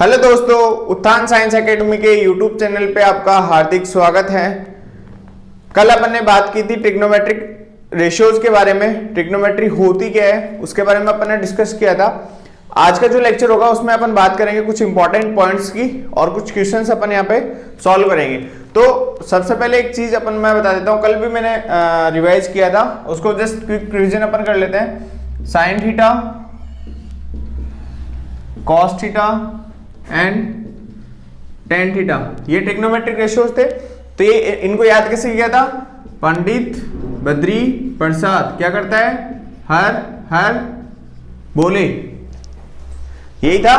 Hello दोस्तों, उत्थान science academy के यूट्यूब चैनल पे आपका हार्दिक स्वागत है। कल अपन ने बात की थी ट्रिग्नोमेट्रिक रेशियोज के बारे में। ट्रिग्नोमेट्री होती क्या है उसके बारे में अपन ने डिस्कस किया था। आज का जो लेक्चर होगा उसमें अपन बात करेंगे कुछ इंपॉर्टेंट पॉइंट्स की और कुछ क्वेश्चंस अपन यहाँ पे सॉल्व करेंगे। तो सबसे पहले एक चीज अपन मैं बता देता हूँ, कल भी मैंने रिवाइज किया था, उसको जस्ट क्विक रिवीजन अपन कर लेते हैं। Sine theta, cos theta and tan theta, ये ट्रिग्नोमेट्रिक रेशियोज थे। तो ये इनको याद कैसे किया था? पंडित बद्री प्रसाद क्या करता है? हर हर बोले, यही था।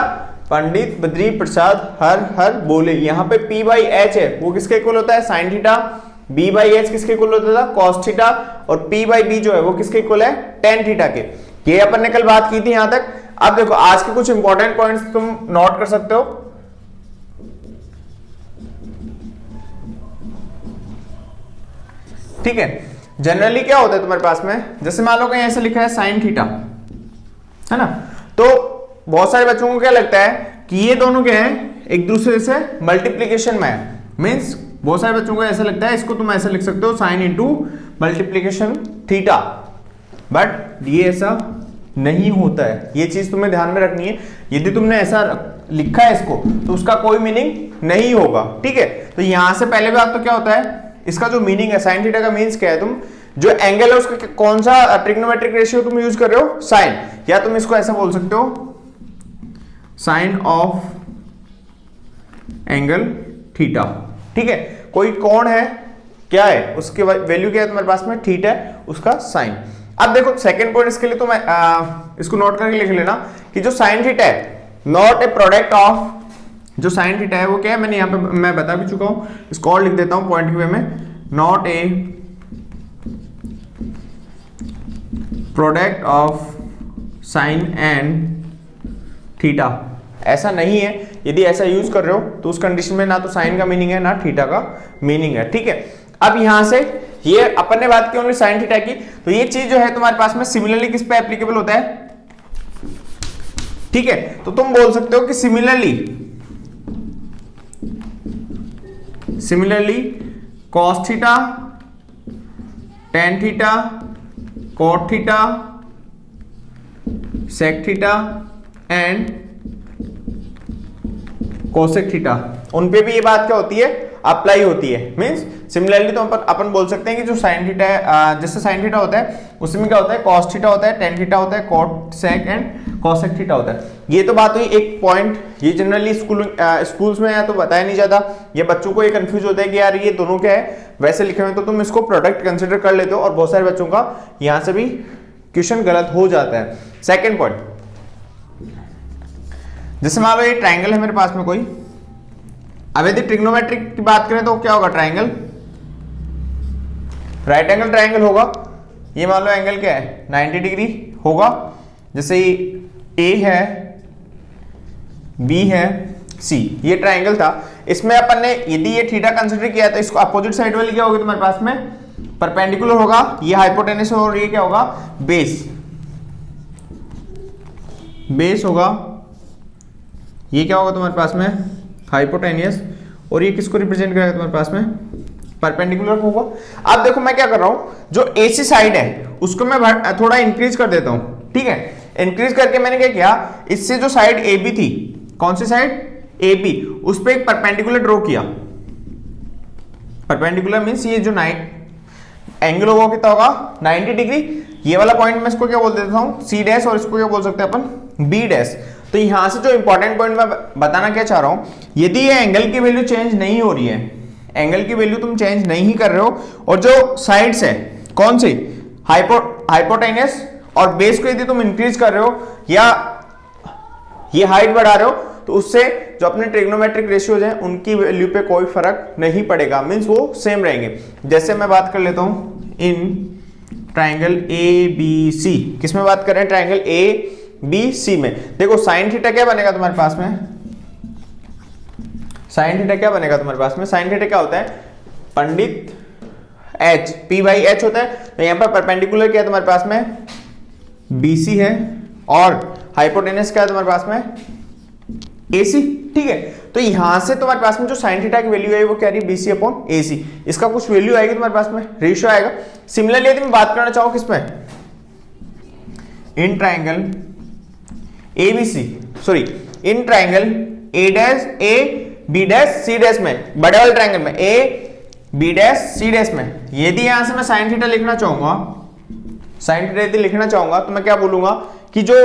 पंडित बद्री प्रसाद हर हर बोले। यहाँ पे P बाई एच है, वो किसके इक्वल होता है? Sine theta. B by H किसके इक्वल होता था? Cos theta. और P बाई बी जो है वो किसके इक्वल है? टेन थीटा के। ये अपन ने कल बात की थी यहां तक। अब देखो आज के कुछ इंपॉर्टेंट पॉइंट्स तुम नोट कर सकते हो। ठीक है, जनरली क्या होता है तुम्हारे पास में, जैसे मान लो कहीं ऐसे लिखा है साइन थीटा, है ना, तो बहुत सारे बच्चों को क्या लगता है कि ये दोनों क्या है? एक दूसरे से मल्टीप्लीकेशन में है। मींस बहुत सारे बच्चों को ऐसा लगता है, इसको तुम ऐसा लिख सकते हो sine into multiplication theta, but ये ऐसा नहीं होता है। ये चीज तुम्हें ध्यान में रखनी है। यदि तुमने ऐसा लिखा है इसको तो उसका कोई मीनिंग नहीं होगा। ठीक है, तो यहां से पहले बात तो क्या होता है, इसका जो मीनिंग है साइन थीटा का मीन्स क्या है? तुम जो एंगल है उसका कौन सा ट्रिग्नोमेट्रिक रेशियो तुम यूज कर रहे हो? साइन। या तुम इसको ऐसा बोल सकते हो साइन ऑफ एंगल थीटा। ठीक है, कोई कोण है, क्या है उसकी वैल्यू, क्या है तुम्हारे पास में? थीटा है, उसका साइन। अब देखो सेकंड पॉइंट इसके लिए तो मैं इसको नोट करके लिख लेना कि जो साइन थीटा है नॉट ए प्रोडक्ट ऑफ, जो साइन थीटा है वो क्या है? मैंने यहाँ पे मैं बता भी चुका हूं, इसको और लिख देता हूं पॉइंट के वे में। Not a product of sine and theta, ऐसा नहीं है। यदि ऐसा यूज कर रहे हो तो उस कंडीशन में ना तो साइन का मीनिंग है ना थीटा का मीनिंग है। ठीक है, अब यहां से ये अपन ने बात की ओनली साइन थीटा की, तो ये चीज जो है तुम्हारे पास में सिमिलरली किस पे एप्लीकेबल होता है? ठीक है, तो तुम बोल सकते हो कि similarly cos theta, tan theta, cot theta, sec theta and cosec theta, उन पे भी ये बात क्या होती है? अप्लाई होती है। मींस सिमिलरली तो अपन बोल सकते हैं कि जो साइन थीटा है, जैसे साइन थीटा होता है उसमें क्या होता है? कॉस थीटा होता है, टेन थीटा होता है, cot sec and cosec theta होता है। ये तो बात हुई एक पॉइंट। ये जनरली स्कूल्स में या तो बताया नहीं जाता, ये बच्चों को ये कंफ्यूज होता है कि यार ये दोनों क्या है, वैसे लिखे हुए तो तुम इसको प्रोडक्ट कंसिडर कर लेते हो, और बहुत सारे बच्चों का यहां से भी क्वेश्चन गलत हो जाता है। सेकेंड पॉइंट, जैसे मान लो ये ट्राइंगल है मेरे पास में कोई। अब यदि ट्रिग्नोमेट्रिक की बात करें तो क्या होगा? ट्राइंगल राइट एंगल ट्राइंगल होगा। ये मान लो एंगल क्या है? 90 डिग्री होगा। जैसे ए है, बी है, सी, ये ट्राइंगल था। इसमें अपन ने यदि ये थीटा कंसिडर किया तो इसको अपोजिट साइड वाली क्या होगी तुम्हारे पास में? परपेंडिकुलर होगा। ये हाइपोटेनस और ये क्या होगा? बेस। बेस होगा, ये क्या होगा तुम्हारे पास में? हाइपोटेनियस। और ये किसको रिप्रेजेंट करेगा तुम्हारे पास में? परपेंडिकुलर होगा। अब देखो मैं क्या कर रहा हूं, जो एसी साइड है उसको मैं थोड़ा इंक्रीज कर देता हूं। ठीक है, इंक्रीज करके मैंने क्या किया, इससे जो साइड ए बी थी, कौन सी साइड? ए बी, उस पर एक परपेंडिकुलर ड्रॉ किया। परपेंडिकुलर मींस ये जो एंगल होगा कितना होगा? 90 डिग्री। ये वाला पॉइंट मैं इसको क्या बोल देता हूं? सी डैश, और इसको क्या बोल सकते हैं अपन? B dash. तो यहां से जो इंपॉर्टेंट पॉइंट मैं बताना क्या चाह रहा हूं, यदि ये एंगल की वैल्यू चेंज नहीं हो रही है, एंगल की वैल्यू तुम चेंज नहीं कर रहे हो, और जो साइड्स है कौन सी? हाइपोटेनस और बेस को यदि तुम इंक्रीज कर रहे हो या ये हाइट बढ़ा रहे हो, तो उससे जो अपने ट्रिग्नोमेट्रिक रेशियोज हैं उनकी वैल्यू पे कोई फर्क नहीं पड़ेगा। मींस वो सेम रहेंगे। जैसे मैं बात कर लेता हूं in triangle A B C, किसमें बात कर रहे हैं? ट्राइंगल ए बी सी में। देखो साइन थीटा क्या बनेगा तुम्हारे पास में? साइन थीटा क्या बनेगा तुम्हारे पास में? साइन थीटा क्या होता है? पंडित एच, पी बाई एच होता है। तो यहां पर परपेंडिकुलर क्या है तुम्हारे पास में? बीसी है, और हाइपोटेनस क्या है तुम्हारे पास में? AC, ठीक है। तो यहां से तुम्हारे पास में जो साइन थीटा की वैल्यू है वो क्या रही है, BC अपॉन AC, इसका कुछ वैल्यू आएगी तुम्हारे पास में, रेशियो आएगा। सिमिलरली यदि मैं बात करना चाहूं किसमें, in triangle ABC, sorry in triangle A dash A B dash C dash में, बड़े वाले ट्राइंगल में A B dash C dash में, यदि यहां से मैं साइन थीटा लिखना चाहूंगा, साइन थीटा यदि लिखना चाहूंगा तो मैं क्या बोलूंगा कि जो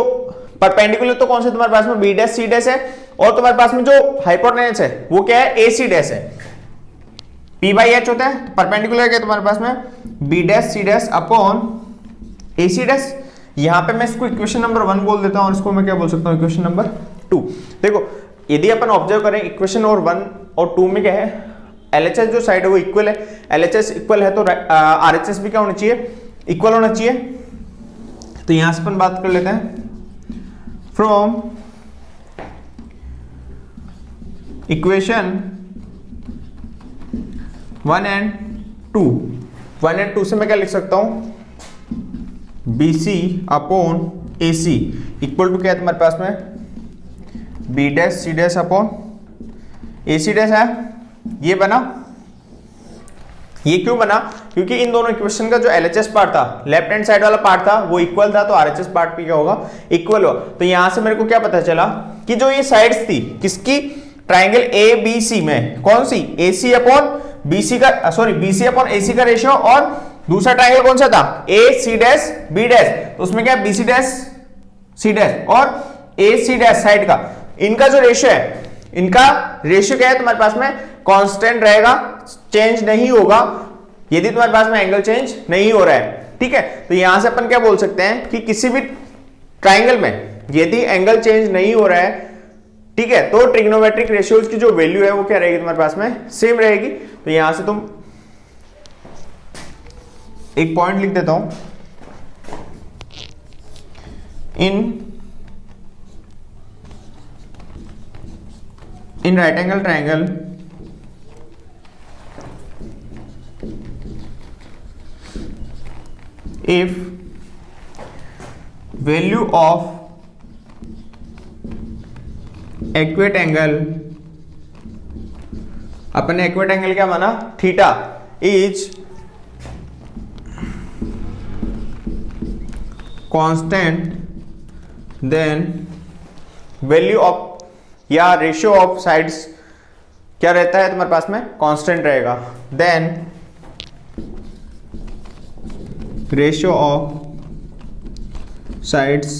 परपेंडिकुलर तो कौन से तुम्हारे पास में B डैश C डैश है, और तुम्हारे पास में जो हाइपोटेन्यूस है वो क्या है, AC डैश है, P बाई H होता है। तो परपेंडिकुलर क्या तुम्हारे पास में B dash C dash upon AC dash. यहां पे मैं इसको इक्वेशन नंबर 1 बोल देता हूं और इसको मैं क्या बोल सकता हूं, इक्वेशन नंबर 2। देखो यदि अपन ऑब्जर्व करें इक्वेशन और 1 और 2 में क्या है, LHS जो साइड है वो इक्वल है, LHS इक्वल है तो RHS भी क्या होना चाहिए, इक्वल होना चाहिए। तो यहां से अपन बात कर लेते हैं फ्रॉम इक्वेशन 1 एंड 2, 1 एंड 2 से मैं क्या लिख सकता हूं, BC upon AC equal to क्या है तुम्हारे पास में, B dash C dash upon AC dash है। ये बना, ये क्यों बना, क्योंकि इन दोनों इक्वेशन का जो LHS पार्ट था, लेफ्ट हैंड साइड वाला पार्ट था वो इक्वल था, तो RHS पार्ट भी क्या होगा, इक्वल होगा। तो यहां से मेरे को क्या पता चला कि जो ये साइड्स थी किसकी, ट्राइंगल ABC में, कौन सी, AC अपॉन BC का, सॉरी BC अपॉन AC का रेशियो, और दूसरा ट्राइंगल कौन सा था, AC डैश B डैश, तो उसमें क्या BC डैश C डैश और AC डैश साइड का, इनका जो रेशियो है, इनका रेशियो क्या है तुम्हारे पास में, कांस्टेंट रहेगा, चेंज नहीं होगा यदि तुम्हारे पास में एंगल चेंज नहीं हो रहा है, ठीक है। तो यहां से अपन क्या बोल सकते हैं कि किसी भी ट्राइंगल में यदि एंगल चेंज नहीं हो रहा है, ठीक है, तो ट्रिग्नोमेट्रिक रेशियोज की जो वैल्यू है वो क्या रहेगी तुम्हारे पास में, सेम रहेगी। तो यहां से तुम एक पॉइंट लिख देता हूं, in right angle triangle if value of acute angle, अपने एक्वेट एंगल क्या माना, theta is constant, then value of या रेशियो ऑफ साइड्स क्या रहता है तुम्हारे पास में, कांस्टेंट रहेगा, then ratio of sides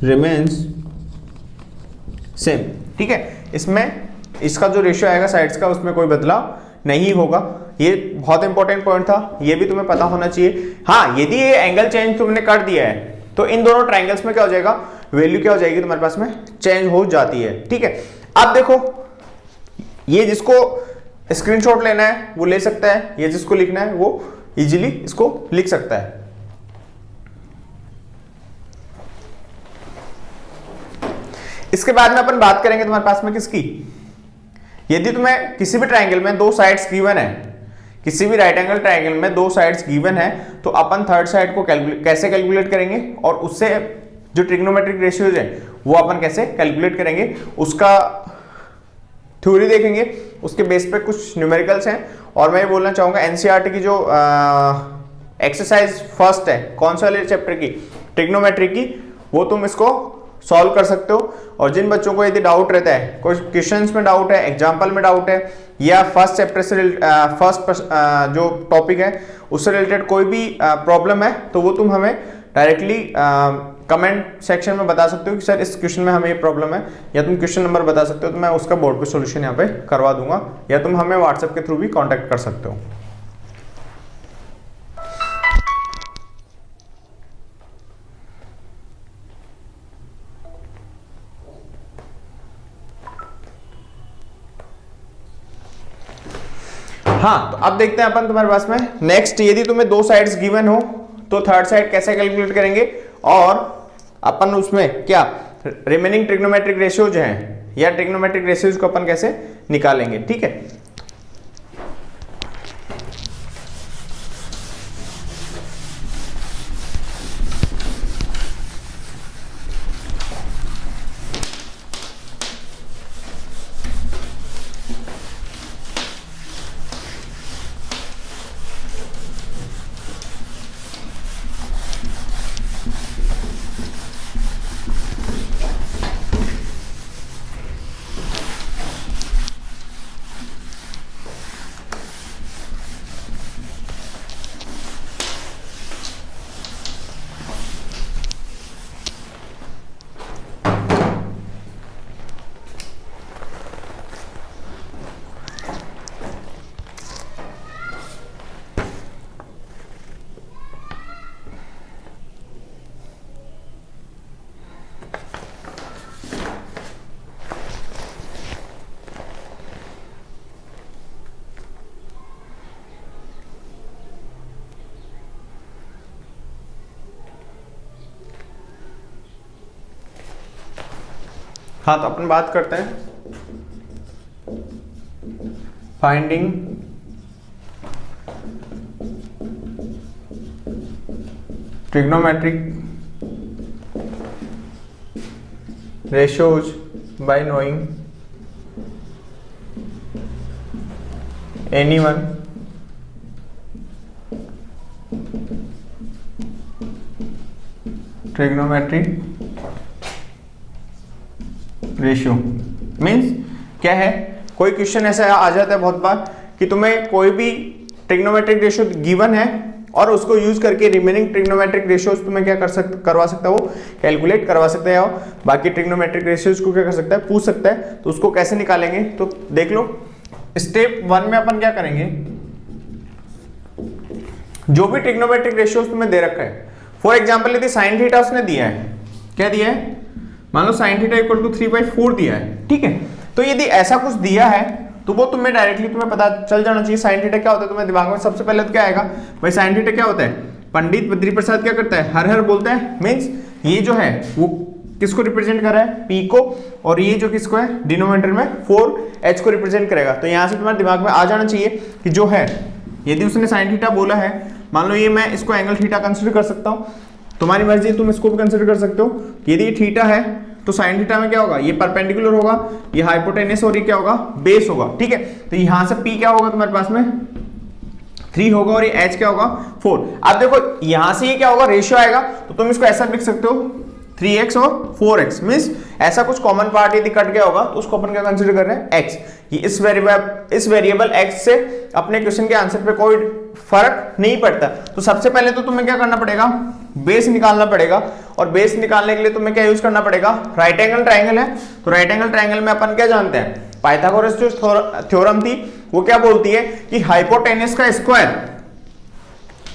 remains same, ठीक है। इसमें इसका जो रेशियो आएगा साइड्स का उसमें कोई बदलाव नहीं होगा। ये बहुत इंपॉर्टेंट पॉइंट था, ये भी तुम्हें पता होना चाहिए। हाँ, यदि ये एंगल चेंज तुमने कर दिया है तो इन दोनों ट्राइंगल्स में क्या हो जाएगा, वैल्यू क्या हो जाएगी तुम्हारे पास में, चेंज हो जाती है, ठीक है। अब देखो, ये जिसको स्क्रीनशॉट लेना है वो ले सकता है, ये जिसको लिखना है वो इजीली इसको लिख सकता है। इसके बाद में अपन बात करेंगे तुम्हारे पास में किसकी, यदि तुम्हें किसी भी ट्राइंगल में दो साइड्स गिवन है, किसी भी राइट एंगल ट्राइंगल में दो साइड्स गिवन है, तो अपन थर्ड साइड को कैसे कैलकुलेट करेंगे और उससे जो ट्रिग्नोमेट्रिक रेशियोज है वो अपन कैसे कैलकुलेट करेंगे, उसका थ्योरी देखेंगे, उसके बेस पे कुछ न्यूमेरिकल्स हैं। और मैं ये बोलना चाहूंगा एनसीईआरटी की जो एक्सरसाइज फर्स्ट है, कौन सा वाले चैप्टर की, ट्रिग्नोमेट्री की, वो तुम इसको सॉल्व कर सकते हो। और जिन बच्चों को यदि डाउट रहता है, कोई क्वेश्चंस में डाउट है, एग्जाम्पल में डाउट है, या फर्स्ट चैप्टर से जो टॉपिक है उससे रिलेटेड कोई भी प्रॉब्लम है, तो वो तुम हमें डायरेक्टली कमेंट सेक्शन में बता सकते हो कि सर इस क्वेश्चन में हमें ये प्रॉब्लम है, या तुम क्वेश्चन नंबर बता सकते हो, तो मैं उसका बोर्ड पे सॉल्यूशन यहाँ पे करवा दूंगा, या तुम हमें व्हाट्सएप के थ्रू भी कांटेक्ट कर सकते हो। हाँ, तो अब देखते हैं अपन तुम्हारे पास में नेक्स्ट, यदि तुम्हें दो साइड्स गिवन हो तो थर्ड साइड कैसे कैलकुलेट करेंगे, और अपन उसमें क्या रिमेनिंग ट्रिग्नोमेट्रिक रेशियो जो है या ट्रिग्नोमेट्रिक रेशियोज को अपन कैसे निकालेंगे, ठीक है। हाँ तो अपन बात करते हैं finding trigonometric ratios by knowing any one trigonometric ratio means क्या है, कोई क्वेश्चन ऐसा आ जाता है बहुत बार कि तुम्हें कोई भी ट्रिग्नोमेट्रिक रेशियो गिवन है और उसको यूज करके रिमेनिंग ट्रिग्नोमेट्रिक रेशियोज तुम्हें क्या करवा सकता है, वो कैलकुलेट करवा सकता है, और बाकी ट्रिग्नोमेट्रिक रेशियोज को क्या कर सकता है, पूछ सकता है। तो उसको कैसे निकालेंगे, तो देख लो स्टेप 1 में अपन क्या करेंगे, जो भी ट्रिग्नोमेट्रिक रेशियोज तुम्हें दे रखा है, फॉर एग्जाम्पल यदि साइन थीटा उसने दिया है, क्या दिया है, मान लो साइन थीटा इक्वल टू 3/4 दिया है, ठीक है। तो यदि ऐसा कुछ दिया है तो वो तुम्हें डायरेक्टली तुम्हें पता चल जाना चाहिए साइन थीटा क्या होता है। तुम्हें दिमाग में सबसे पहले तो क्या आएगा भाई, साइन थीटा क्या होता है, पंडित बद्री प्रसाद क्या करता है, हर हर बोलता है, मींस ये जो है वो किसको रिप्रेजेंट कर रहा है, पी को, और ये जो किसको है डिनोमिनेटर में 4h को रिप्रेजेंट करेगा। तो यहां से तुम्हारे दिमाग में आ जाना चाहिए कि जो है यदि उसने साइन थीटा बोला है, मान लो ये मैं इसको एंगल थीटा कंसिडर कर सकता हूं, तुम्हारी मर्जी, तुम इसको भी कंसिडर कर सकते हो। यदि ये थीटा है तो साइन थीटा में क्या होगा, ये परपेंडिकुलर होगा, ये हाइपोटेनस और ये क्या होगा, बेस होगा, ठीक है। तो यहां से P क्या होगा तुम्हारे पास में 3 होगा और ये H क्या होगा 4। अब देखो यहां से ये क्या होगा, रेशियो आएगा, तो तुम इसको ऐसा लिख सकते हो 3x और 4x, मींस ऐसा कुछ कॉमन पार्ट यदि कट गया होगा तो उसको अपन क्या कंसीडर कर रहे हैं x। ये इस वेरिएबल x से अपने क्वेश्चन के आंसर पे कोई फर्क नहीं पड़ता। तो सबसे पहले तो तुम्हें क्या करना पड़ेगा, बेस निकालना पड़ेगा, और बेस निकालने के लिए तुम्हें क्या यूज करना पड़ेगा, राइट एंगल ट्राइंगल है। तो राइट एंगल ट्राइंगल में अपन क्या जानते हैं, पाइथागोरस जो थ्योरम थी वो क्या बोलती है कि हाइपोटेनस का स्क्वायर,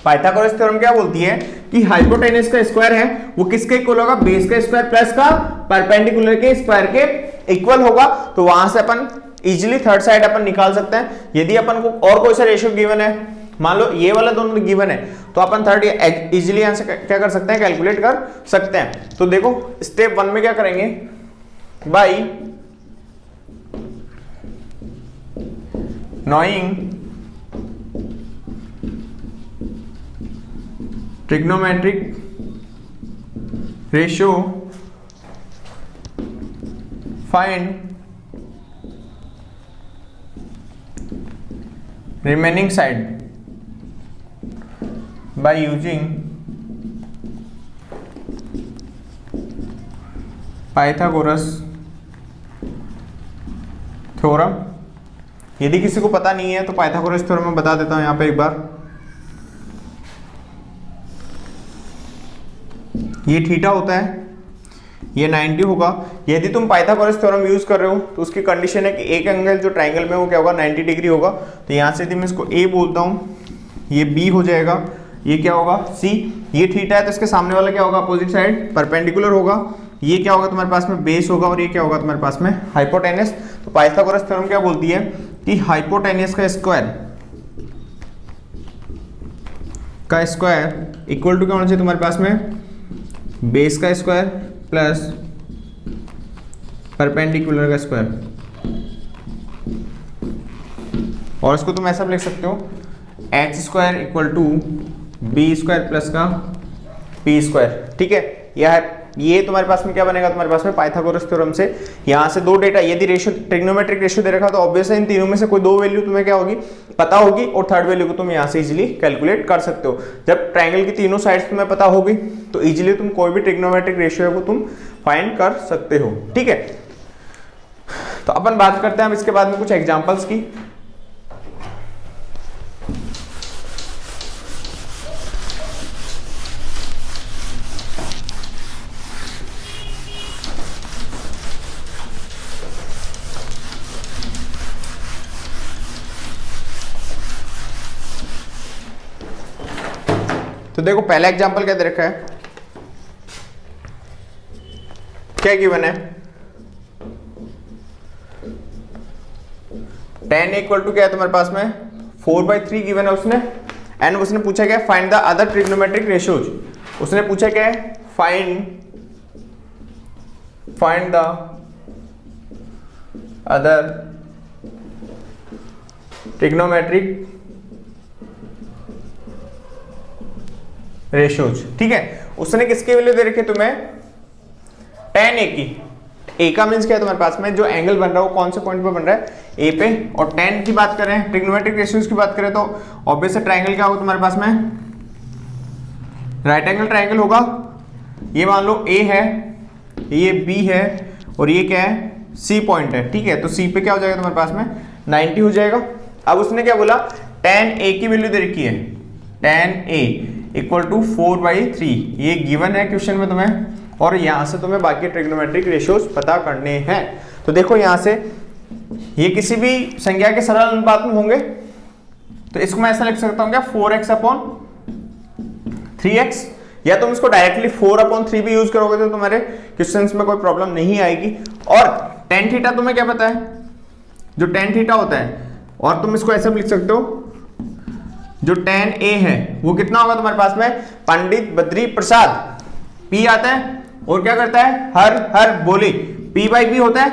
पाइथागोरस थ्योरम क्या बोलती है कि हाइपोटेनस का स्क्वायर है वो किसके इक्वल होगा, बेस का स्क्वायर प्लस का परपेंडिकुलर के स्क्वायर के इक्वल होगा। तो वहां से अपन इजीली थर्ड साइड अपन निकाल सकते हैं। यदि अपन को और कोई सा रेशियो गिवन है, मान लो ये वाला दोनों गिवन है, तो अपन थर्ड इजीली यहां से क्या कर सकते हैं, कैलकुलेट कर सकते हैं। तो देखो स्टेप 1 में क्या करेंगे, by knowing trigonometric ratio find remaining side by using Pythagoras theorem. यदि किसी को पता नहीं है तो पाइथागोरस थ्योरम मैं बता देता हूं यहां पे एक बार। ये थीटा होता है, ये 90 होगा। यदि तुम पाइथागोरस थ्योरम यूज कर रहे हो तो उसकी कंडीशन है कि एक एंगल जो ट्राइंगल में वो क्या होगा 90 डिग्री होगा। तो यहां से यदि मैं इसको A बोलता हूं, ये B हो जाएगा, ये क्या होगा C, ये थीटा है तो इसके सामने वाला क्या होगा, अपोजिट साइड परपेंडिकुलर होगा, ये क्या होगा तुम्हारे पास में बेस होगा, और ये क्या होगा तुम्हारे पास में हाइपोटेनस। तो पाइथागोरस थ्योरम क्या बोलती है कि हाइपोटेनस का स्क्वायर इक्वल टू क्या होना चाहिए तुम्हारे पास में, बेस का स्क्वायर प्लस परपेंडिकुलर का स्क्वायर। और इसको तुम ऐसा लिख सकते हो h square equal to B square plus का पी स्क्वायर, ठीक है। ये तुम्हारे पास में क्या बनेगा, तुम्हारे पास में पाइथागोरस थ्योरम से यहां से दो डेटा, यदि रेशियो ट्रिग्नोमेट्रिक रेशियो दे रखा तो ऑब्वियसली इन तीनों में से कोई दो वैल्यू तुम्हें क्या होगी पता होगी, और थर्ड वैल्यू को तुम यहां से इजीली कैलकुलेट कर सकते हो। जब ट्राइंगल की तीनों साइड्स तुम्हें पता होगी तो इजीली तुम कोई भी ट्रिग्नोमेट्रिक रेशियो है वो तुम फाइंड कर सकते हो, ठीक है। तो अपन बात करते हैं अब इसके बाद में कुछ एग्जांपल्स की। तो देखो पहला एग्जांपल क्या दे रखा है, क्या गिवन है, tan इक्वल टू क्या है तुम्हारे पास में 4/3 गिवन है उसने, एंड उसने पूछा क्या है find the other trigonometric ratios. उसने पूछा क्या है find the other trigonometric ratios. ठीक है, उसने किसकी वैल्यू दे रखी है तुम्हें, tan a की। a का मींस क्या है तुम्हारे पास में, जो एंगल बन रहा है वो कौन से पॉइंट पे बन रहा है, a पे। और tan की बात करें, ट्रिग्नोमेट्रिक रेशियोज की बात करें, तो ऑब्वियस है ट्रायंगल क्या होगा तुम्हारे पास में, राइट एंगल ट्रायंगल होगा। ये मान लो a है, ये b है, और ये क्या है, c पॉइंट है। ठीक है, तो c पे क्या हो जाएगा तुम्हारे पास में 90 हो जाएगा। अब उसने क्या बोला, tan a की वैल्यू दे रखी है, tan a इक्वल टू 4/3, ये गिवन है क्वेश्चन में तुम्हें, और यहां से तुम्हें बाकी ट्रिग्नोमेट्रिक रेशियोज पता करने हैं। तो देखो यहां से ये किसी भी संख्या के सरल अनुपात में होंगे, तो इसको मैं ऐसा लिख सकता हूं क्या, 4x/3x, या तुम इसको डायरेक्टली 4/3 भी यूज करोगे तो तुम्हारे क्वेश्चंस में कोई प्रॉब्लम नहीं आएगी। और tan थीटा तुम्हें क्या पता है, जो tan थीटा होता है, और तुम इसको ऐसे भी लिख सकते हो, जो tan a है वो कितना होगा तुम्हारे पास में, पंडित बद्री प्रसाद, p आता है और क्या करता है, हर हर बोले, p/b होता है।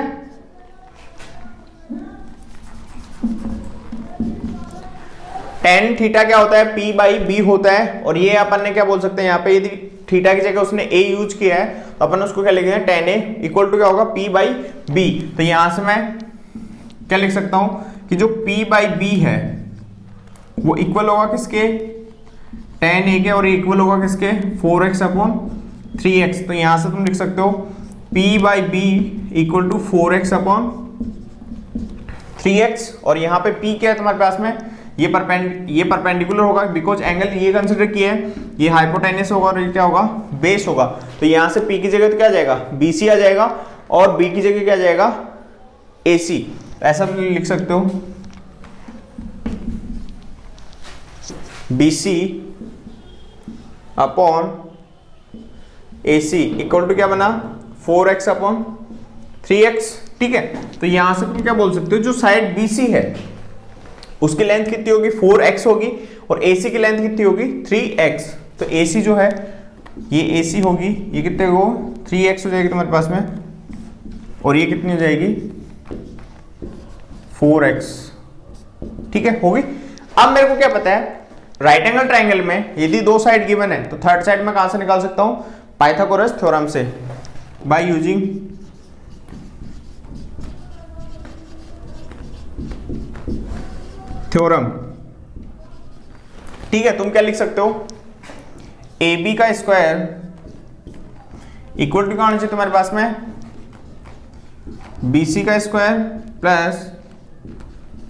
tan थीटा क्या होता है, p/b होता है। और ये अपन ने क्या बोल सकते हैं यहाँ पे, यदि थीटा की जगह उसने a यूज किया है तो अपन उसको क्या लिखेंगे, tan a इक्वल टू क्या होगा, p/b। तो यहां से मैं क्या लिख सकता हूं कि जो p/b है वो इक्वल होगा किसके, tan a के, और इक्वल होगा किसके, 4x/3x। तो यहां से तुम लिख सकते हो p/b इक्वल टू 4x/3x। और यहाँ पे p क्या है तुम्हारे पास में, ये परपेंडिकुलर होगा, बिकॉज एंगल ये कंसिडर किया है, ये हाइपोटेन्यूस होगा, और ये क्या होगा, बेस होगा। तो यहाँ से p की जगह तो क्या आ जाएगा, bc आ जाएगा, और b की जगह क्या आ जाएगा, ac। ऐसा भी लिख सकते हो, BC upon AC equal to क्या बना, 4x/3x। ठीक है, तो यहां से तुम क्या बोल सकते हो, जो साइड BC है उसकी लेंथ कितनी होगी, 4x होगी, और AC की लेंथ कितनी होगी, 3x। तो AC जो है ये AC होगी, ये कितने हो, 3x हो जाएगी तुम्हारे पास में, और ये कितनी हो जाएगी, 4x। ठीक है, होगी। अब मेरे को क्या पता है, राइट एंगल ट्रायंगल में यदि दो साइड गिवन है तो थर्ड साइड में कहां से निकाल सकता हूं, पाइथागोरस थ्योरम से, बाय यूजिंग थ्योरम। ठीक है, तुम क्या लिख सकते हो, AB का स्क्वायर इक्वल टू क्या होना चाहिए तुम्हारे पास में, BC का स्क्वायर प्लस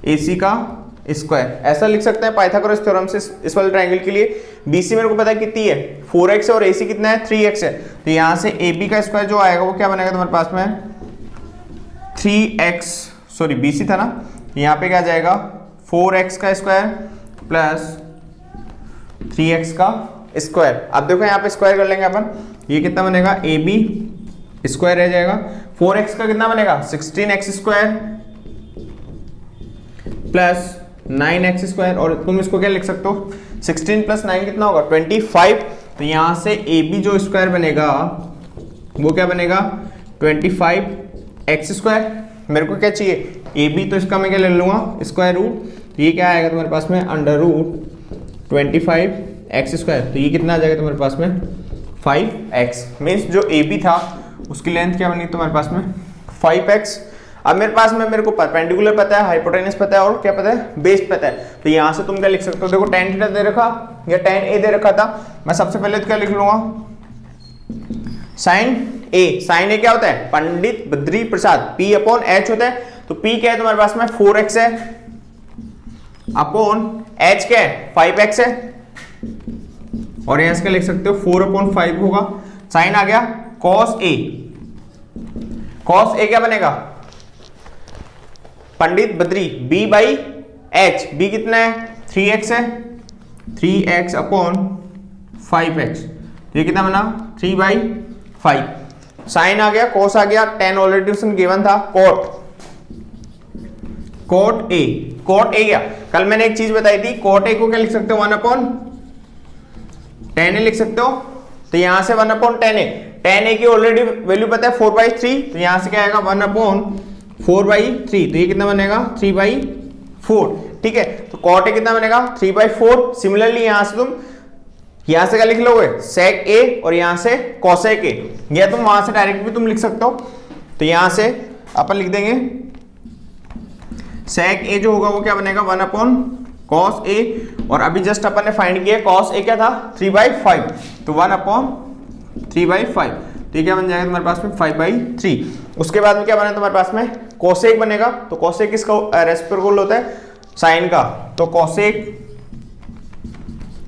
AC का स्क्वायर। ऐसा लिख सकते हैं पाइथागोरस थ्योरम से इस वाले ट्रायंगल के लिए। BC मेरे को पता है कितनी है, 4x है, और AC कितना है, 3x है। तो यहां से AB का स्क्वायर जो आएगा वो क्या बनेगा तुम्हारे पास में, 3x, सॉरी BC था ना, यहाँ पे क्या जाएगा, 4x का स्क्वायर प्लस 3x का स्क्वायर। अब देखो यहाँ पे स्क्वायर कर लेंगे अपन, ये कितना बनेगा, AB स्क्वायर रह जाएगा, 4x का कितना बनेगा, 16x square plus 9x square, और तुम इसको क्या लिख सकते हो, 16 प्लस 9 कितना होगा, 25। तो यहां से AB जो स्क्वायर बनेगा वो क्या बनेगा, 25x स्क्वायर। मेरे को क्या चाहिए, AB, तो इसका मैं क्या ले लूंगा, स्क्वायर रूट। तो ये क्या आएगा तुम्हारे पास में, अंडर रूट 25x स्क्वायर। तो ये कितना आ जाएगा तुम्हारे पास में, 5x। मीन्स जो AB था उसकी लेंथ क्या बनी तुम्हारे पास में, 5x। अब मेरे पास में मेरे को परपेंडिकुलर पता है, हाइपोटेन्यूस पता है, और क्या पता है, बेस पता है। तो यहां से तुम क्या लिख सकते हो, देखो tan थीटा दे रखा या tan a दे रखा था, मैं सबसे पहले तो क्या लिख लूंगा, sin a। sin a क्या होता है, पंडित बद्री प्रसाद, p/h होता है। तो p क्या है तुम्हारे पास में, 4x है, अपॉन h क्या है, 5x है, और यहां से क्या लिख सकते हो, 4/5 होगा। साइन आ गया cos a, cos a क्या बनेगा, पंडित बद्री, b/h, b कितना है, 3x है, 3x अपॉन 5x। ये कितना बना, 3/5। साइन आ गया, cos आ गया, tan ऑलरेडी उसने गिवन था, cot a, cot a क्या, कल मैंने एक चीज बताई थी, cot a को क्या लिख सकते हो, 1/tan a लिख सकते हो। तो यहां से 1/tan a, tan a की ऑलरेडी वैल्यू पता है 4/3, तो यहां से क्या आएगा, 1/4 4/3, तो ये कितना बनेगा 3/4, ठीक है। तो cot A कितना बनेगा 3/4। सिमिलरली यहां से तुम यहां से क्या लिख लोगे sec A और यहां से cosec A, या तुम वहां से डायरेक्ट भी तुम लिख सकते हो। तो यहां से अपन लिख देंगे sec A जो होगा वो क्या बनेगा 1/cos A, और अभी जस्ट अपन ने फाइंड किया cos A क्या था 3/5, तो 1/3/5, तो ये क्या बन जाएगा तुम्हारे पास में 5/3। उसके बाद में क्या बना तुम्हारे पास में cosec बनेगा, तो cosec किसका रेसिप्रोकल होता है साइन का, तो cosec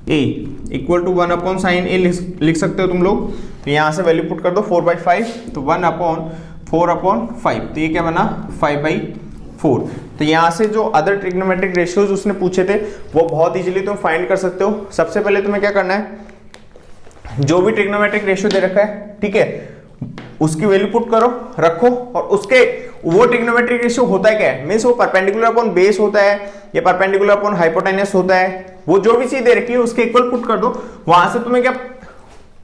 A equal to 1/sin A लिख सकते हो तुम लोग। तो यहां से वैल्यू पुट कर दो 4/5, तो 1/4/5, तो ये क्या बना 5/4। तो यहाँ से जो अदर ट्रिग्नोमेट्रिक रेशियोज उसने पूछे थे वो बहुत इजीली तुम फाइंड कर सकते हो। सबसे पहले तुम्हें क्या करना है, जो भी ट्रिग्नोमेट्रिक रेशियो दे रखा है, ठीक है, उसकी वैल्यू पुट करो रखो, और उसके वो ट्रिग्नोमेट्रिक रेशियो होता है क्या है, मींस वो परपेंडिकुलर अपॉन बेस होता है या परपेंडिकुलर अपॉन हाइपोटेनस होता है, वो जो भी चीज दे रखी है उसके इक्वल पुट कर दो। वहां से तुम्हें क्या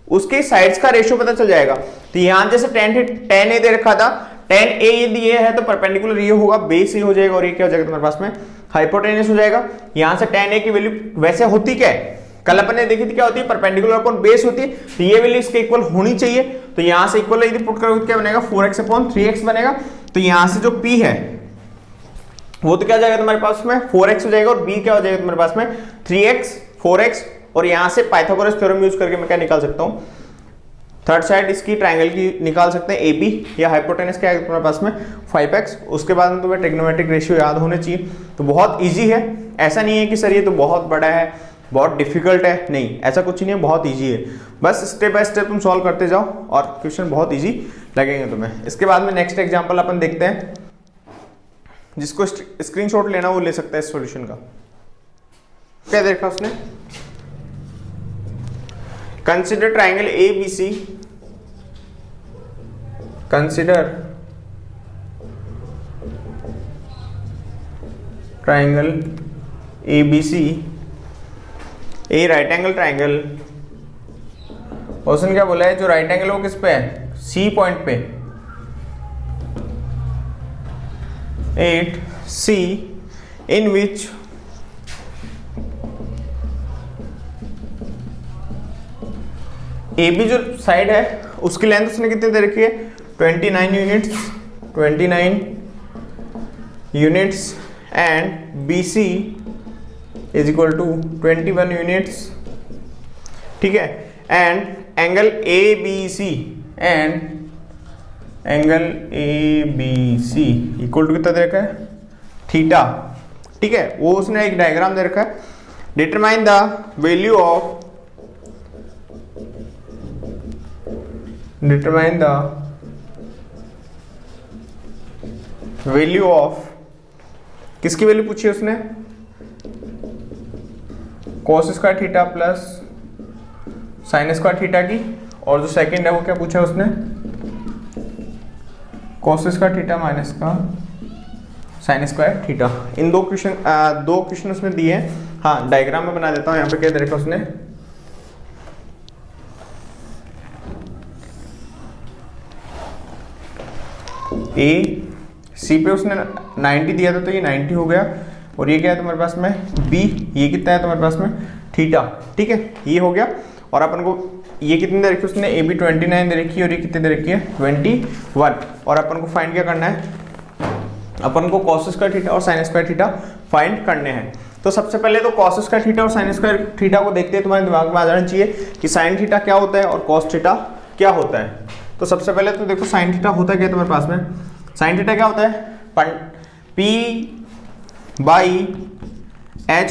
उसके साइड्स का रेशियो पता चल जाएगा। तो यहां जैसे tan A दे रखा था, tan A ये दिए है तो परपेंडिकुलर ये होगा, बेस ये हो जाएगा, और ये क्या हो जाएगा तुम्हारे पास में हाइपोटेनस हो जाएगा। यहां से tan A की वैल्यू वैसे होती क्या है, कल अपन ने देखी थी क्या होती है, परपेंडिकुलर अपॉन बेस होती है, तो ये वैल्यू इसके इक्वल होनी चाहिए। तो यहां से इक्वल यदि पुट करोगे क्या बनेगा 4x/3x बनेगा। तो यहां से जो p है वो तो क्या जाएगा तुम्हारे पास में 4x हो जाएगा, और b क्या हो जाएगा तुम्हारे पास में 3x 4x, और यहां से पाइथागोरस थ्योरम यूज करके मैं क्या निकाल सकता हूं, थर्ड साइड इसकी ट्रायंगल की निकाल सकते हैं AB, या हाइपोटेनस क्या है तुम्हारे पास में 5x। उसके बाद में तुम्हें ट्रिग्नोमेट्रिक रेशियो याद होने चाहिए। तो बहुत इजी है, ऐसा नहीं है कि सर ये तो बहुत बड़ा है बहुत डिफिकल्ट है, नहीं ऐसा कुछ नहीं है, बहुत इजी है। बस स्टेप बाय स्टेप तुम सॉल्व करते जाओ और क्वेश्चन बहुत इजी लगेंगे तुम्हें। इसके बाद में नेक्स्ट एग्जांपल अपन देखते हैं, जिसको स्क्रीनशॉट लेना वो ले सकता है इस सॉल्यूशन का। क्या देखा उसने, consider triangle ABC, consider triangle ABC, ए राइट एंगल ट्राइंगल। उसने क्या बोला है, जो राइट एंगल वो किस पे है C पॉइंट पे, 8C इन विच AB जो साइड है उसकी लेंथ उसने कितनी दे रखी है 29 units and BC is equal to 21 units, ठीक है। And angle ABC equal to कितना दे रखा है थीटा, ठीक है। वो उसने एक डायग्राम दे रखा है, डिटरमाइन द वैल्यू ऑफ किसकी वैल्यू पूछी उसने, cos square theta plus sine square theta की, और जो सेकंड है वो क्या पूछा उसने cos स्क्वायर थीटा माइनस का साइन स्क्वायर थीटा। इन दो क्वेश्चन उसमें दिए हैं। हाँ डायग्राम में बना देता हूँ, यहाँ पे क्या दे रखा उसने, C पे उसने 90 दिया था तो ये 90 हो गया, और ये क्या है तुम्हारे पास में B, ये कितना है तुम्हारे पास में थीटा, ठीक है ये हो गया। और अपन को ये कितनी दे रखी है उसने AB 29 दे रखी है, और ये कितनी दे रखी है 21, और अपन को फाइंड क्या करना है, अपन को cos स्क्वायर थीटा और sin स्क्वायर थीटा फाइंड करने हैं। तो सबसे पहले तो cos स्क्वायर थीटा और sin स्क्वायर थीटा को देखते हैं, तुम्हारे दिमाग में आ जाना चाहिए कि sin थीटा क्या होता है और cos थीटा क्या होता है। तो सबसे पहले तो देखो sin थीटा होता है क्या तुम्हारे पास में, sin थीटा क्या होता है P/H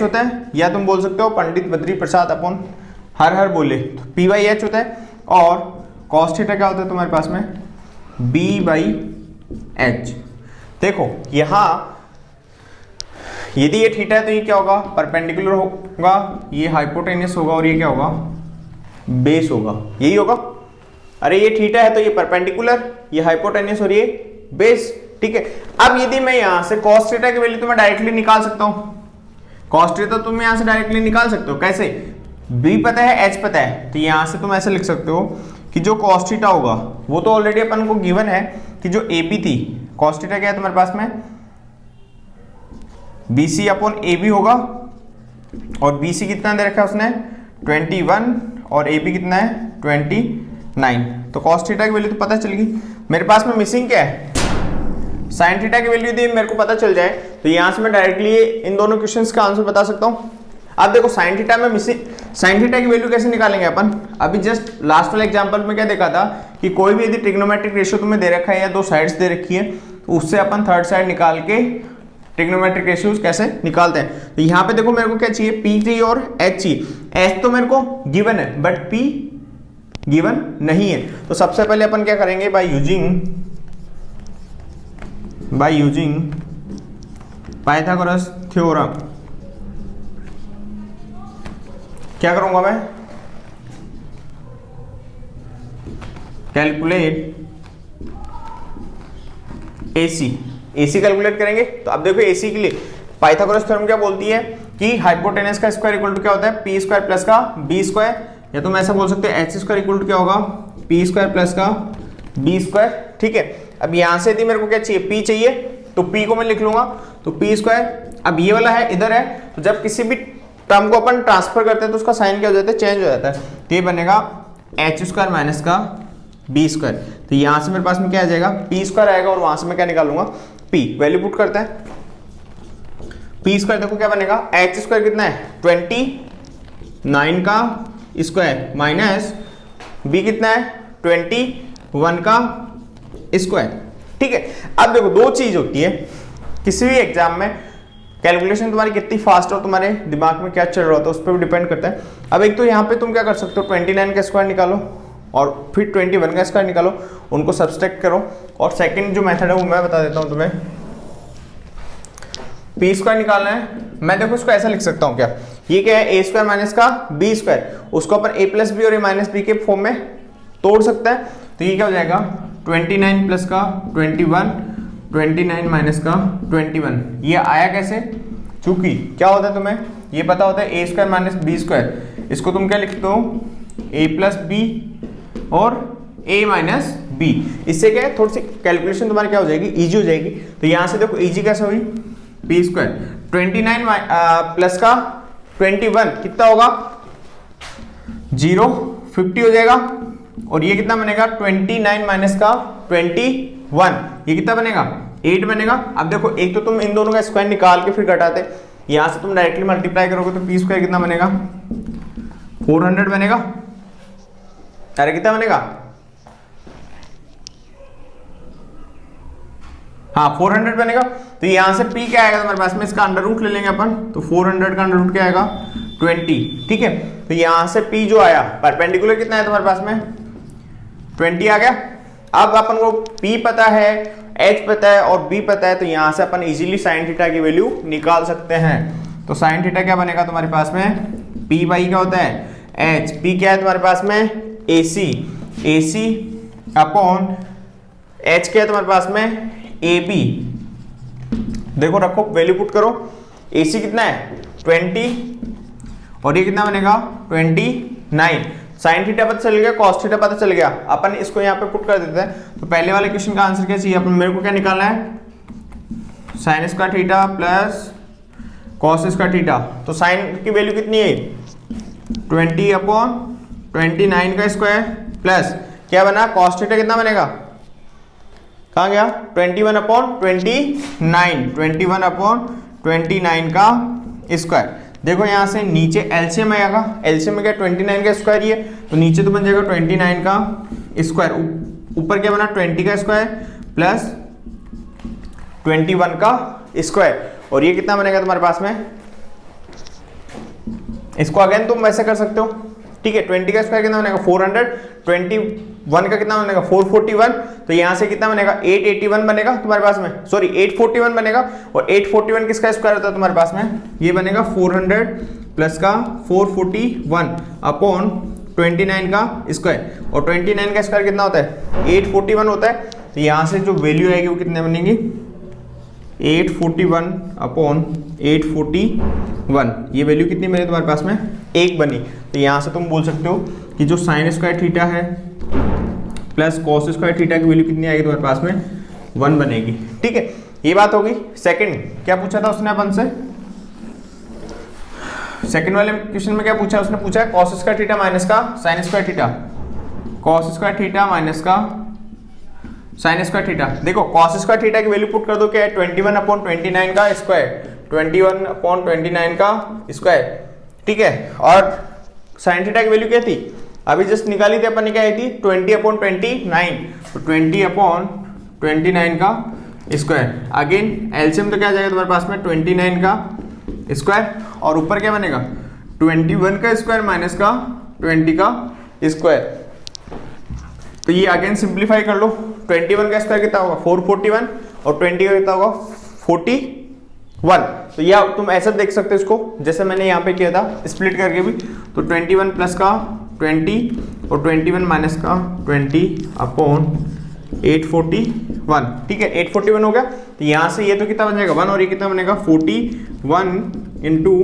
होता है, या तुम बोल सकते हो पंडित बद्री प्रसाद अपन हर बोले तो P/H होता है, और cos थीटा क्या होता है तुम्हारे पास में B/H। देखो यहाँ यदि ये थीटा है तो ये क्या होगा परपेंडिकुलर होगा, ये हाइपोटेनस होगा, और ये क्या होगा बेस होगा, यही होगा। अरे ये थीटा है तो ये परपेंडिकुलर, ये हाइपोटेनस और ये बेस, ठीक है। अब यदि मैं यहां से cos थीटा की वैल्यू तो मैं डायरेक्टली निकाल सकता हूं, cos थीटा तुम यहां से डायरेक्टली निकाल सकते हो, कैसे, B पता है H पता है, तो यहां से तुम ऐसे लिख सकते हो कि जो cos थीटा होगा वो तो ऑलरेडी अपन को गिवन है कि जो AB थी कॉस थीटा क्या है तुम्हारे पास में, BC अपॉन AB होगा, और BC कितना दे रखा है उसने 21 और AB कितना है 29। तो कॉस थीटा की वैल्यू तो पता चल गई। मेरे पास में मिसिंग क्या है, साइन थीटा की वैल्यू दी मेरे को पता चल जाए तो यहां से मैं डायरेक्टली इन दोनों क्वेश्चंस का आंसर बता सकता हूं। अब देखो साइन थीटा में मिसिंग, साइन थीटा की वैल्यू कैसे निकालेंगे अपन, अभी जस्ट लास्ट वाले एग्जांपल में क्या देखा था कि कोई भी यदि ट्रिग्नोमेट्रिक रेशियो तुम्हें दे रखा है या दो साइड्स दे रखी है तो उससे अपन थर्ड साइड निकाल के ट्रिग्नोमेट्रिक रेशियोज कैसे निकालते हैं। तो यहाँ पे देखो मेरे को क्या चाहिए, P चाहिए और H चाहिए। H तो मेरे को गिवन है बट P गिवन नहीं है। तो सबसे पहले अपन क्या करेंगे, बाय यूजिंग पाइथागोरस थ्योरम क्या करूंगा मैं, कैलकुलेट AC कैलकुलेट करेंगे। तो अब देखो AC के लिए पाइथागोरस थ्योरम क्या बोलती है कि हाइपोटेनस का स्क्वायर इक्वल टू क्या होता है, P स्क्वायर प्लस का B स्क्वायर, या तुम ऐसा बोल सकते हो H स्क्वायर इक्वल टू क्या होगा, P स्क्वायर प्लस का B स्क्वायर। ठीक है, अब यहां से यदि मेरे को क्या चाहिए, P चाहिए, तो P को मैं लिख लूंगा, तो P स्क्वायर, अब ये वाला है इधर है, तो जब किसी भी टर्म को अपन ट्रांसफर करते हैं तो उसका साइन क्या हो जाता है, चेंज हो जाता है। तो ये बनेगा H स्क्वायर माइनस का B स्क्वायर। तो यहां से मेरे पास में क्या आ जाएगा, P स्क्वायर आएगा, और वहां से मैं क्या निकालूंगा, P वैल्यू पुट करते हैं। P स्क्वायर देखो क्या बनेगा, H स्क्वायर कितना है 29 का स्क्वायर माइनस B कितना है 21 का स्क्वायर। ठीक है, अब देखो दो चीज होती है किसी भी एग्जाम में, कैलकुलेशन तुम्हारी कितनी फास्ट हो, तुम्हारे दिमाग में क्या चल रहा होता है उस पर भी डिपेंड करता है। अब एक तो यहाँ पे तुम क्या कर सकते हो, 29 का स्क्वायर निकालो और फिर 21 का स्क्वायर निकालो, उनको सब्सट्रैक्ट करो, और सेकंड जो मेथड है वो मैं बता देता हूँ तुम्हें। P स्क्वायर निकालना है, मैं देखो इसको ऐसा लिख सकता हूँ क्या, ये क्या है A स्क्वायर माइनस का B स्क्वायर, उसको अपन A प्लस बी और A माइनस बी के फॉर्म में तोड़ सकते हैं। तो ये क्या हो जाएगा 29 प्लस का 21, 29 माइनस का 21। ये आया कैसे, चूंकि क्या होता है तुम्हें ये पता होता है A square minus B square, इसको तुम क्या लिखते हो A प्लस बी और A माइनस बी। इससे क्या है थोड़ी सी कैलकुलेशन तुम्हारी क्या हो जाएगी, इजी हो जाएगी। तो यहां से देखो इजी कैसे हुई, P स्क्वायर 29 प्लस का 21 कितना होगा 0, 50 हो जाएगा, और ये कितना बनेगा 29 माइनस का 21, ये कितना बनेगा 8 बनेगा। अब देखो एक तो तुम इन दोनों का स्क्वायर निकाल के फिर घटाते, यहां से तुम डायरेक्टली मल्टीप्लाई करोगे तो P स्क्वायर कितना बनेगा 400 बनेगा। अरे कितना बनेगा, हाँ 400 बनेगा। तो यहां से P क्या आएगा तुम्हारे पास में, इसका अंडर रूट ले लेंगे अपन, तो 400 का अंडर रूट क्या आएगा 20। ठीक है, तो यहां से P जो आया परपेंडिकुलर कितना है तुम्हारे पास में 20 आ गया। अब अपन को P पता है, H पता है और B पता है, तो यहां से अपन इजीली साइन थीटा की वैल्यू निकाल सकते हैं। तो साइन थीटा क्या बनेगा तुम्हारे पास में, P बाई क्या होता है H, P क्या है तुम्हारे पास में AC अपॉन H क्या है तुम्हारे पास में AB। देखो रखो वैल्यू पुट करो, AC कितना है 20 और ये कितना बनेगा 29। साइन थीटा पता चल गया, कॉस थीटा पता चल गया, अपन इसको यहाँ पे पुट कर देते हैं। तो पहले वाले क्वेश्चन का आंसर क्या चाहिए, अपन मेरे को क्या निकालना है, sine square theta plus cos square theta. तो साइन की वैल्यू कितनी है 20 अपॉन 29 का स्क्वायर प्लस क्या बना कॉस थीटा कितना बनेगा, कहाँ गया 21 अपॉन 21 अपॉन 29 का स्क्वायर। देखो यहां से नीचे एलसीएम आएगा, एलसीएम में क्या 29 का स्क्वायर ही है, तो नीचे तो बन जाएगा 29 का स्क्वायर, ऊपर क्या बना 20 का स्क्वायर प्लस 21 का स्क्वायर, और ये कितना बनेगा तुम्हारे पास में, इसको अगेन तुम वैसे कर सकते हो। ठीक है, 20 का स्क्वायर कितना बनेगा 400, 21 का कितना बनेगा 441, तो यहां से कितना बनेगा 881 बनेगा तुम्हारे पास में, सॉरी 841 बनेगा। और 841 किसका स्क्वायर होता है तुम्हारे पास में, ये बनेगा 400 प्लस का 441 अपॉन 29 का स्क्वायर, और 29 का स्क्वायर कितना होता है 841 होता है। तो यहां से जो वैल्यू आएगी वो कितने बनेंगी 841 अपॉन 841, ये वैल्यू कितनी बनी तुम्हारे पास में 1 बनी। तो यहाँ से तुम बोल सकते हो कि जो साइन स्क्वायर थीटा है प्लस कॉस स्क्वायर थीटा की वैल्यू कितनी आएगी तुम्हारे पास में 1 बनेगी। ठीक है, ये बात होगी। सेकंड क्या पूछा था उसने अपन से, सेकंड वाले क्वेश्चन में क्या पूछा, उसने पूछा है cos स्क्वायर थीटा माइनस का sin square theta, cos square theta minus का sin स्क्वायर थीटा। देखो cos स्क्वायर थीटा की वैल्यू पुट कर दो, क्या है 21/29 का स्क्वायर, 21/29 का स्क्वायर। ठीक है, और sin थीटा की वैल्यू क्या थी, अभी जस्ट निकाली थी अपन ने, क्या आई थी 20/29, तो 20/29 का स्क्वायर। अगेन एलसीएम तो क्या आ जाएगा तुम्हारे पास में 29 का स्क्वायर, और ऊपर क्या बनेगा 21 का स्क्वायर माइनस का 20 का स्क्वायर। तो ये अगेन सिंप्लीफाई कर लो, 21 का स्क्वायर कितना होगा 441 और 20 का कितना होगा 41। तो या तुम ऐसा देख सकते हो इसको, जैसे मैंने यहाँ पे किया था स्प्लिट करके भी, तो 21 प्लस का 20 और 21 माइनस का 20/841। ठीक है, 841 हो गया। तो यहाँ से ये तो कितना बन जाएगा 1 और ये कितना बनेगा 41 इंटू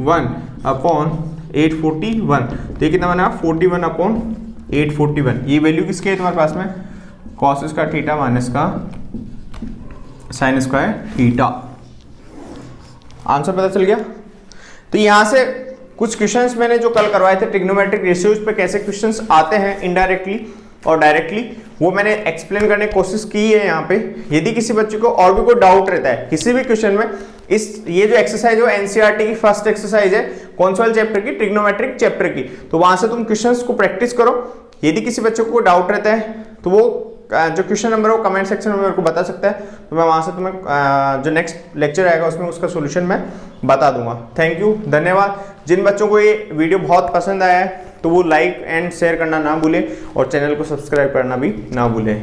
1/841। तो ये कितना बनेगा 41/841। ये वैल्यू किसकी है तुम्हारे पास में, cos स्क्वायर थीटा माइनस का sin स्क्वायर थीटा। आंसर पता चल गया। तो यहाँ से कुछ क्वेश्चंस मैंने जो कल करवाए थे ट्रिग्नोमेट्रिक रेशियोज पे कैसे क्वेश्चंस आते हैं इनडायरेक्टली और डायरेक्टली, वो मैंने एक्सप्लेन करने की कोशिश की है यहाँ पे। यदि किसी बच्चे को और भी कोई डाउट रहता है किसी भी क्वेश्चन में, इस ये जो एक्सरसाइज है एनसीईआरटी की फर्स्ट एक्सरसाइज है कौन सा वाले चैप्टर की, ट्रिग्नोमेट्रिक चैप्टर की, तो वहां से तुम क्वेश्चंस को प्रैक्टिस करो। यदि किसी बच्चे को डाउट रहता है तो वो जो क्वेश्चन नंबर है वो कमेंट सेक्शन में मेरे को बता सकता है, तो मैं वहां से तुम्हें जो नेक्स्ट लेक्चर आएगा उसमें उसका सोल्यूशन मैं बता दूंगा। थैंक यू, धन्यवाद। जिन बच्चों को ये वीडियो बहुत पसंद आया है तो वो लाइक एंड शेयर करना ना भूले और चैनल को सब्सक्राइब करना भी ना भूले।